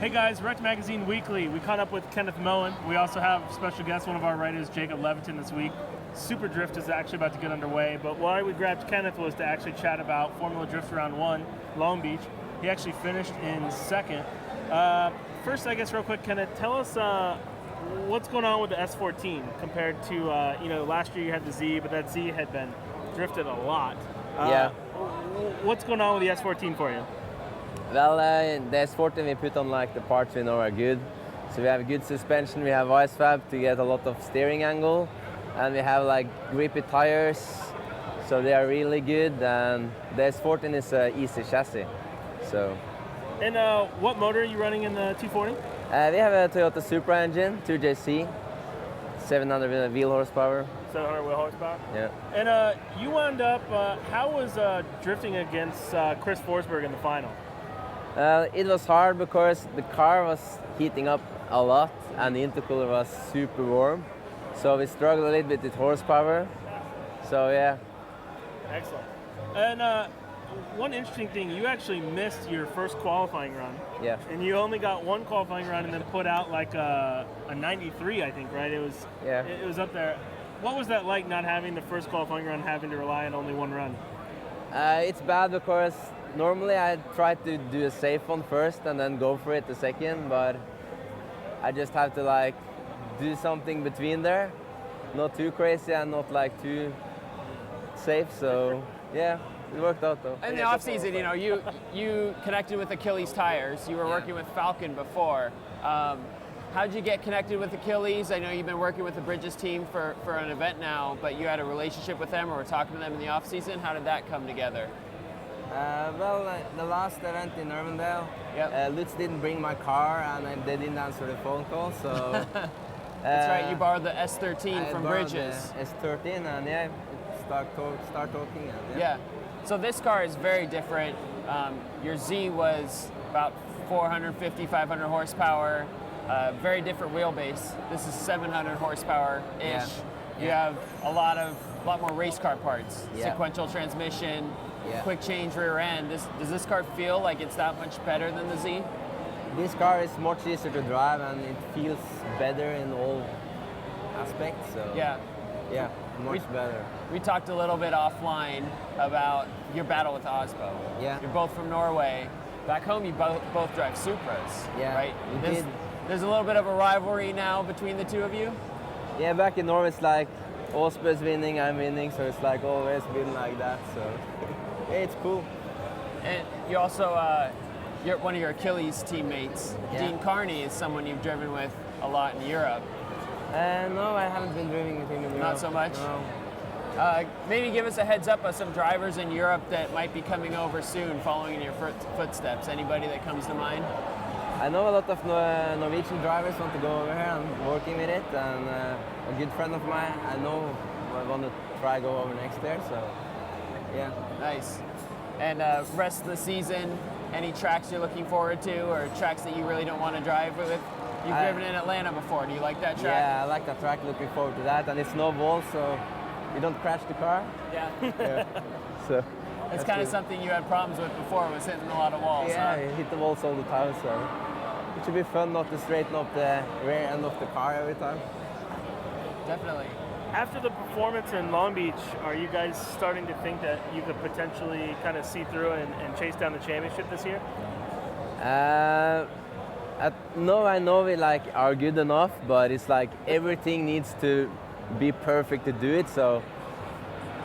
Hey guys, Wrecked Magazine Weekly. We caught up with Kenneth Mullen. We also have special guest, one of our writers, Jacob Leveton, this week. Super Drift is actually about to get underway, but why we grabbed Kenneth was to actually chat about Formula Drift Round 1, Long Beach. He actually finished in second. First, I guess real quick, Kenneth, tell us what's going on with the S14 compared to, last year you had the Z, but that Z had been drifted a lot. Yeah. What's going on with the S14 for you? Well, the S14 we put on like the parts we know are good. So we have good suspension, we have ice fab to get a lot of steering angle, and we have like grippy tires, so they are really good. And the S14 is an easy chassis. So. And what motor are you running in the 240? We have a Toyota Supra engine, 2JC, 700 wheel horsepower. 700 wheel horsepower? Yeah. And you wound up, how was drifting against Chris Forsberg in the final? It was hard because the car was heating up a lot and the intercooler was super warm. So we struggled a little bit with horsepower. So yeah. Excellent. And one interesting thing, you actually missed your first qualifying run. Yeah. And you only got one qualifying run and then put out like a 93, I think, right? It was up there. What was that like, not having the first qualifying run, having to rely on only one run? It's bad because normally I try to do a safe one first and then go for it the second, but I just have to like do something between there. Not too crazy and not like too safe, so yeah, it worked out though. In the off season, you connected with Achilles tires. You were working with Falcon before. How did you get connected with Achilles? I know you've been working with the Bridges team for an event now, but you had a relationship with them or were talking to them in the off season. How did that come together? The last event in Irvindale, Lutz didn't bring my car and they didn't answer the phone call, so... That's right, you borrowed the S13 from Bridges. S13 and yeah, start talking. And, yeah, so this car is very different. Your Z was about 450, 500 horsepower, very different wheelbase. This is 700 horsepower-ish. Yeah. You have a lot more race car parts, sequential transmission, Yeah. quick change rear end. Does this car feel like it's that much better than the Z? This car is much easier to drive and it feels better in all aspects. So Yeah, much better. we talked a little bit offline about your battle with Osbo. Yeah. You're both from Norway. Back home, you both drive Supras, Yeah, right? we did. There's a little bit of a rivalry now between the two of you. Yeah, back in Norway it's like Osbo's winning, I'm winning, so it's like always been like that. So yeah, it's cool. And you also, one of your Achilles teammates, Dean Carney, is someone you've driven with a lot in Europe. No, I haven't been driving with him in Europe. Not so much? No. Maybe give us a heads up of some drivers in Europe that might be coming over soon, following in your footsteps. Anybody that comes to mind? I know a lot of Norwegian drivers want to go over here and working with it, and a good friend of mine, I know I want to try go over next year, so yeah. Nice. And rest of the season, any tracks you're looking forward to, or tracks that you really don't want to drive with? You've driven in Atlanta before. Do you like that track? Yeah, I like that track. Looking forward to that, and it's no walls, so you don't crash the car. Yeah. Yeah. So it's kind of something you had problems with before, was hitting a lot of walls. Yeah, huh? you hit the walls all the time, so it should be fun not to straighten up the rear end of the car every time. Definitely. After the performance in Long Beach, are you guys starting to think that you could potentially kind of see through and chase down the championship this year? No, I know we like are good enough, but it's like everything needs to be perfect to do it. So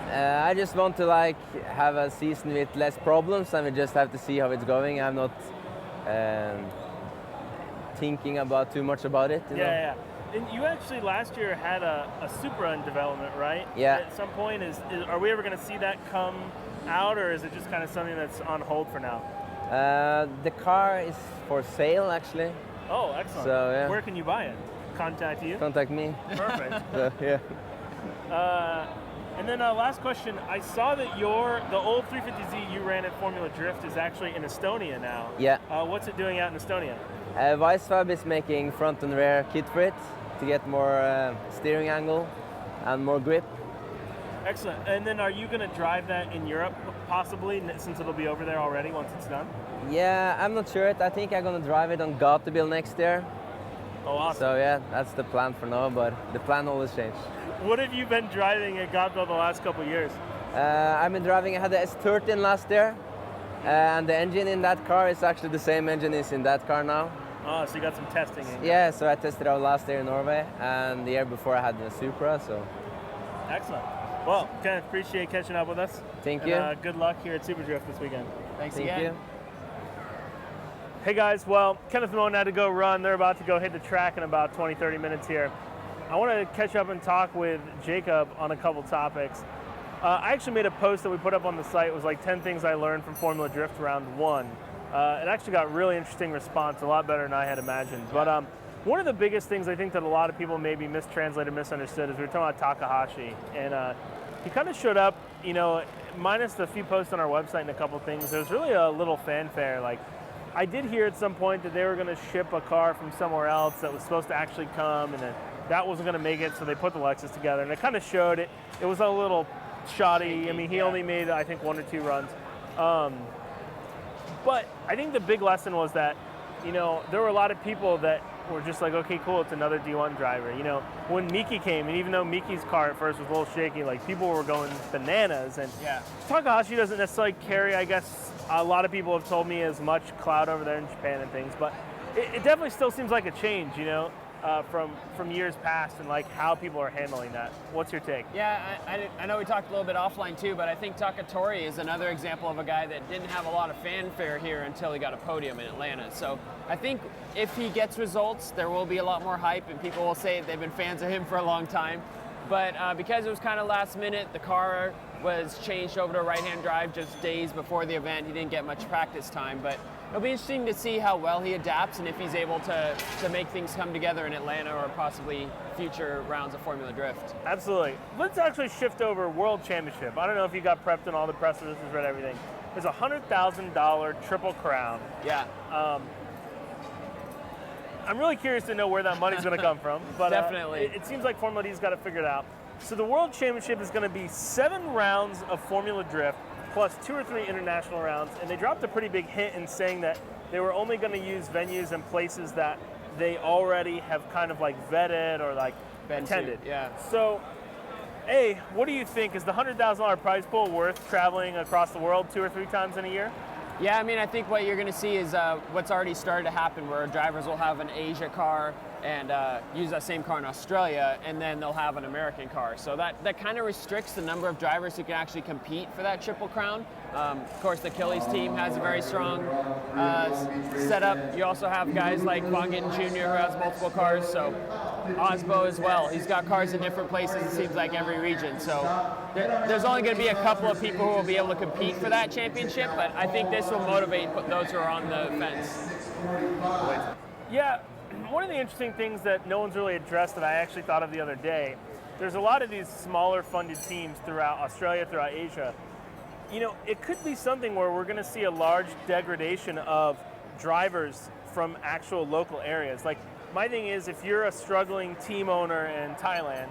I just want to like have a season with less problems, and we just have to see how it's going. I'm not thinking about too much about it. You know? Yeah. And you actually last year had a Supra in development, right? Yeah. At some point, are we ever going to see that come out, or is it just kind of something that's on hold for now? The car is for sale, actually. Oh, excellent. So, yeah. Where can you buy it? Contact you? Contact me. Perfect. So, yeah. And then last question. I saw that the old 350Z you ran at Formula Drift is actually in Estonia now. Yeah. What's it doing out in Estonia? Weissfab is making front and rear kit for it to get more steering angle and more grip. Excellent. And then are you going to drive that in Europe possibly, since it'll be over there already once it's done? Yeah, I'm not sure. I think I'm gonna drive it on Gatebil next year. Oh, awesome. So yeah, that's the plan for now, but the plan always changes. What have you been driving at Godville the last couple of years? I've been driving, I had the S13 last year, and the engine in that car is actually the same engine is in that car now. Oh, so you got some testing in. Yeah, so I tested out last year in Norway, and the year before I had the Supra, so. Excellent. Well, Kenneth, appreciate catching up with us. Thank you. Good luck here at Super Drift this weekend. Thanks Thank again. you. Hey guys, well, Kenneth Moen had to go run. They're about to go hit the track in about 20, 30 minutes here. I want to catch up and talk with Jacob on a couple topics. I actually made a post that we put up on the site. It was like 10 things I learned from Formula Drift round 1. It actually got really interesting response, a lot better than I had imagined. But one of the biggest things I think that a lot of people maybe mistranslated, misunderstood is we were talking about Takahashi. And he kind of showed up, you know, minus the few posts on our website and a couple things, there was really a little fanfare. Like, I did hear at some point that they were going to ship a car from somewhere else that was supposed to actually come, and then that wasn't going to make it, so they put the Lexus together. And it kind of showed it. It was a little shoddy. I mean, he only made, I think, 1 or 2 runs. But I think the big lesson was that, you know, there were a lot of people that were just like, okay, cool, it's another D1 driver. You know, when Miki came, and even though Miki's car at first was a little shaky, like, people were going bananas. And Takahashi doesn't necessarily carry, I guess, a lot of people have told me, as much clout over there in Japan and things, but it definitely still seems like a change, you know, from years past, and like how people are handling that. What's your take? Yeah, I know we talked a little bit offline too, but I think Takatori is another example of a guy that didn't have a lot of fanfare here until he got a podium in Atlanta. So I think if he gets results, there will be a lot more hype, and people will say they've been fans of him for a long time. But because it was kind of last minute, the car was changed over to right-hand drive just days before the event. He didn't get much practice time, but it'll be interesting to see how well he adapts and if he's able to make things come together in Atlanta or possibly future rounds of Formula Drift. Absolutely. Let's actually shift over World Championship. I don't know if you got prepped on all the press releases, read everything. There's a $100,000 Triple Crown. Yeah. I'm really curious to know where that money's going to come from. But Definitely. It seems like Formula D's got to figure it out. So the World Championship is going to be 7 rounds of Formula Drift plus 2 or 3 international rounds, and they dropped a pretty big hint in saying that they were only going to use venues and places that they already have kind of like vetted or like attended. Yeah. So, A, what do you think? Is the $100,000 prize pool worth traveling across the world 2 or 3 times in a year? Yeah, I mean, I think what you're going to see is what's already started to happen, where drivers will have an Asia car and use that same car in Australia, and then they'll have an American car. So that kind of restricts the number of drivers who can actually compete for that Triple Crown. Of course, the Achilles team has a very strong setup. You also have guys like Bongin Jr. who has multiple cars, so Osbo as well. He's got cars in different places, it seems like, every region. So there's only going to be a couple of people who will be able to compete for that championship, but I think this will motivate those who are on the fence. Yeah, one of the interesting things that no one's really addressed that I actually thought of the other day, there's a lot of these smaller funded teams throughout Australia, throughout Asia. You know, it could be something where we're going to see a large degradation of drivers from actual local areas. Like, my thing is, if you're a struggling team owner in Thailand,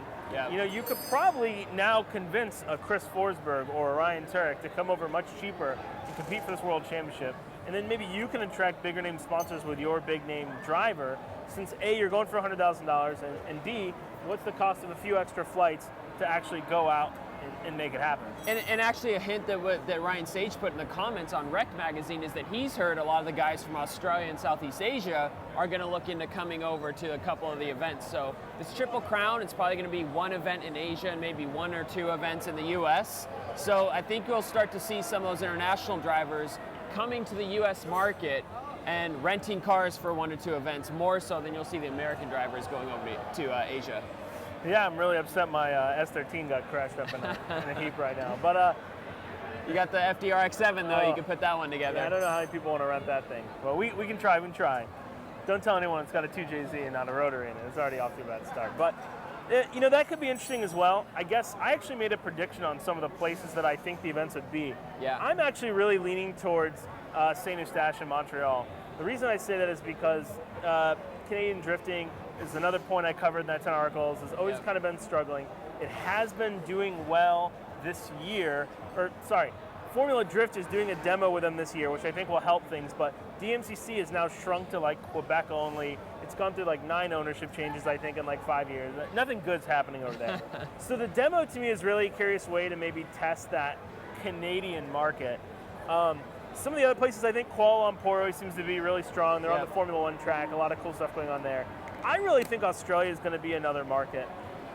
you know, you could probably now convince a Chris Forsberg or a Ryan Turek to come over much cheaper to compete for this World Championship. And then maybe you can attract bigger name sponsors with your big name driver, since A, you're going for $100,000, and B, what's the cost of a few extra flights to actually go out and make it happen? And actually a hint that Ryan Sage put in the comments on Rec Magazine is that he's heard a lot of the guys from Australia and Southeast Asia are going to look into coming over to a couple of the events. So this Triple Crown, it's probably going to be 1 event in Asia and maybe 1 or 2 events in the US. So I think you'll start to see some of those international drivers coming to the US market and renting cars for 1 or 2 events, more so than you'll see the American drivers going over to Asia. Yeah, I'm really upset my S13 got crashed up in a heap right now. But you got the FDRX7 though, you can put that one together. Yeah, I don't know how many people want to rent that thing. Well, we can try, we can try. Don't tell anyone it's got a 2JZ and not a rotary in it. It's already off to a bad start. But, you know, that could be interesting as well. I guess I actually made a prediction on some of the places that I think the events would be. Yeah. I'm actually really leaning towards Saint Eustache in Montreal. The reason I say that is because Canadian drifting is another point I covered in that 10 articles, has always kind of been struggling. It has been doing well this year, Formula Drift is doing a demo with them this year, which I think will help things, but DMCC is now shrunk to like Quebec only. It's gone through like 9 ownership changes, I think, in like 5 years. Nothing good's happening over there. So the demo to me is really a curious way to maybe test that Canadian market. Some of the other places, I think Kuala Lumpur always seems to be really strong. They're on the Formula One track, a lot of cool stuff going on there. I really think Australia is going to be another market.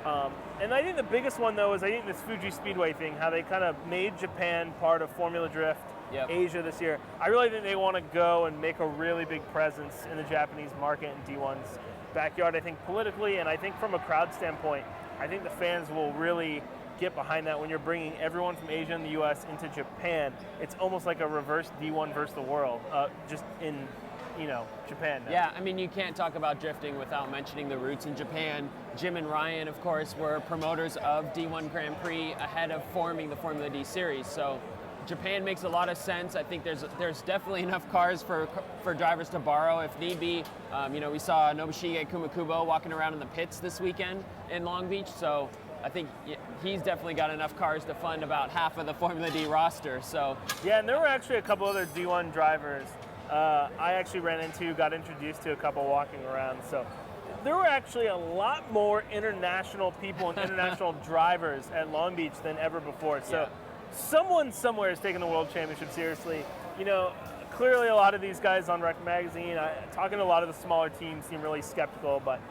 And I think the biggest one, though, is I think this Fuji Speedway thing, how they kind of made Japan part of Formula Drift Asia this year. I really think they want to go and make a really big presence in the Japanese market in D1's backyard, I think politically, and I think from a crowd standpoint, I think the fans will really get behind that when you're bringing everyone from Asia and the U.S. into Japan. It's almost like a reverse D1 versus the world, just in Japan now. Yeah, I mean, you can't talk about drifting without mentioning the roots in Japan. Jim and Ryan, of course, were promoters of D1 Grand Prix ahead of forming the Formula D series. So Japan makes a lot of sense. I think there's definitely enough cars for drivers to borrow if need be. We saw Nobushige Kumakubo walking around in the pits this weekend in Long Beach. So I think he's definitely got enough cars to fund about half of the Formula D roster. So yeah, and there were actually a couple other D1 drivers I actually got introduced to a couple walking around. So there were actually a lot more international people and international drivers at Long Beach than ever before. So someone somewhere is taking the World Championship seriously. Clearly a lot of these guys on Rec Magazine, talking to a lot of the smaller teams, seem really skeptical, but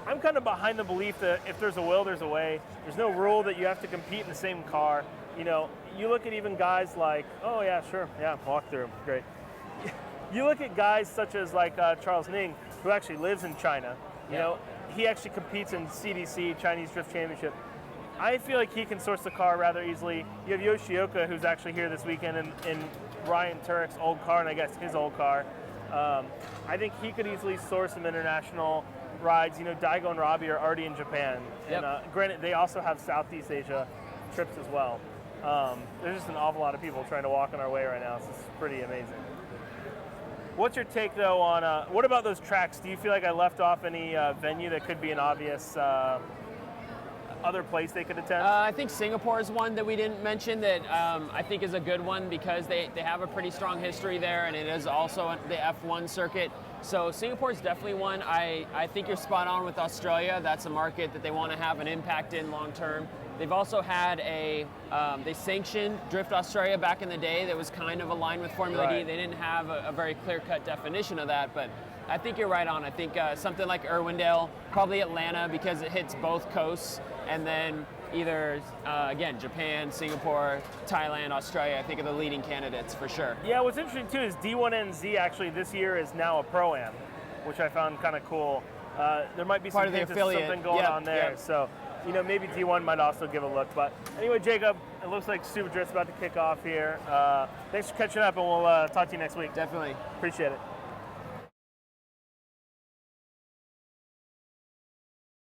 I'm kind of behind the belief that if there's a will, there's a way. There's no rule that you have to compete in the same car. You look at even guys like, walkthrough, great. You look at guys such as like Charles Ning, who actually lives in China. He actually competes in CDC, Chinese Drift Championship. I feel like he can source the car rather easily. You have Yoshioka, who's actually here this weekend in Ryan Turek's old car, and I guess his old car. I think he could easily source some international rides. Daigo and Robbie are already in Japan. And granted, they also have Southeast Asia trips as well. There's just an awful lot of people trying to walk on our way right now, so it's pretty amazing. What's your take, though, on what about those tracks? Do you feel like I left off any venue that could be an obvious other place they could attend? I think Singapore is one that we didn't mention that I think is a good one because they have a pretty strong history there, and it is also the F1 circuit. So Singapore is definitely one. I think you're spot on with Australia. That's a market that they want to have an impact in long term. They've also had they sanctioned Drift Australia back in the day that was kind of aligned with Formula D. They didn't have a very clear-cut definition of that, but I think you're right on. I think something like Irwindale, probably Atlanta because it hits both coasts, and then either, again, Japan, Singapore, Thailand, Australia, I think are the leading candidates for sure. Yeah, what's interesting too is D1NZ actually this year is now a Pro-Am, which I found kind of cool. There might be some hints of something going on there. So, maybe D1 might also give a look. But anyway, Jacob, it looks like Super Drift's about to kick off here. Thanks for catching up, and we'll talk to you next week. Definitely. Appreciate it.